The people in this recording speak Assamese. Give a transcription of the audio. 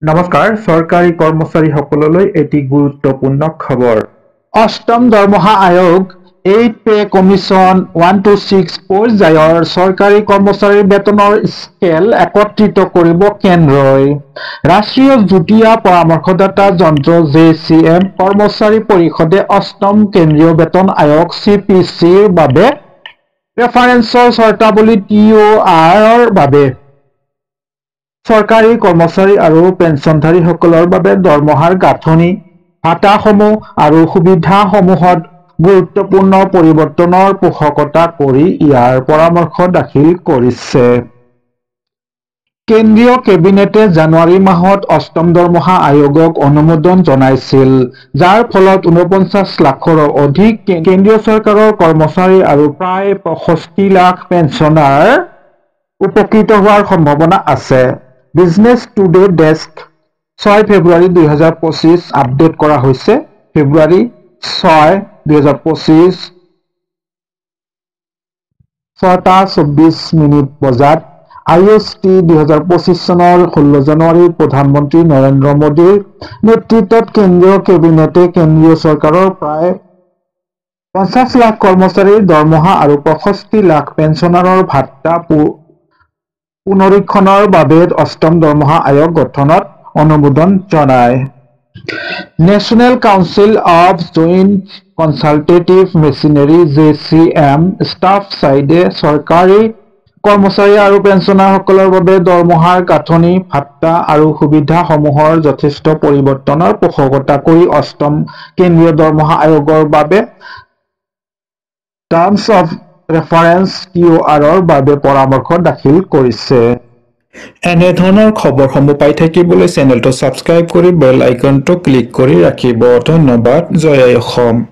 নমস্কাৰ চৰকাৰী কৰ্মচাৰীসকললৈ এটি গুৰুত্বপূৰ্ণ খবৰ। অষ্টম দৰমহা আয়োগ 8 পে কমিশ্যন 126 পৰ্যায়ৰ চৰকাৰী কৰ্মচাৰীৰ বেতনৰ স্কেল একত্ৰিত কৰিব কেন্দ্ৰই। ৰাষ্ট্ৰীয় যুটীয়া পৰামৰ্শদাতা যন্ত্ৰ JCM কৰ্মচাৰী পৰিষদে অষ্টম কেন্দ্ৰীয় বেতন আয়োগ CPC-ৰ বাবে ৰেফাৰেন্সৰ চৰ্তাৱলী TOR-ৰ বাবে চৰকাৰী কৰ্মচাৰী আৰু পেন্সনধাৰীসকলৰ বাবে দৰমহাৰ গাঁথনি, ভাতাসমূহ আৰু সুবিধাসমূহত গুৰুত্বপূৰ্ণ পৰিৱৰ্তনৰ পোষকতা কৰি ইয়াৰ পৰামৰ্শ দাখিল কৰিছে। কেন্দ্ৰীয় কেবিনেটে জানুৱাৰী মাহত অষ্টম দৰমহা আয়োগক অনুমোদন জনাইছিল, যাৰ ফলত ৪৯ লাখৰো অধিক কেন্দ্ৰীয় চৰকাৰৰ কৰ্মচাৰী আৰু প্ৰায় ৬৫ লাখ পেন্সনাৰ উপকৃত হোৱাৰ সম্ভাৱনা আছে। বিজনেছ টুডে ডেস্ক ৬ ফেব্ৰুৱাৰী ২০২৫ আপডেট কৰা হৈছে। ফেব্ৰুৱাৰী ৬, ২০২৫ ৬:২৪ বজাত IST ২০২৫ চনৰ ১৬ জানুৱাৰীত প্ৰধানমন্ত্ৰী নৰেন্দ্ৰ মোদীৰ নেতৃত্বত কেন্দ্ৰীয় কেবিনেটে কেন্দ্ৰীয় চৰকাৰৰ প্ৰায় ৫০ লাখ কৰ্মচাৰীৰ দৰমহা আৰু ৬৫ লাখ পেন্সনাৰৰ ভাত্তা পুনৰীক্ষণৰ বাবে অষ্টম দৰমহা আয়োগ গঠনত অনুমোদন জনায়। National Council of Joint Consultative Machinery JCM staff side চৰকাৰী কৰ্মচাৰী আৰু পেন্সনাৰসকলৰ বাবে দৰমহাৰ গাঁথনি, ভাত্তা আৰু সুবিধাসমূহৰ যথেষ্ট পৰিৱৰ্তনৰ পোষকতা কৰি অষ্টম কেন্দ্ৰীয় দৰমহা আয়োগৰ বাবে টাৰ্মছ অৱ ৰেফাৰেন্স TOR-ৰ বাবে পৰামৰ্শ দাখিল কৰিছে। এনেধৰণৰ খবৰসমূহ পাই থাকিবলৈ চেনেলটো ছাবস্ক্ৰাইব কৰি বেল আইকনটো ক্লিক কৰি ৰাখিব। ধন্যবাদ। জয় আই অসম।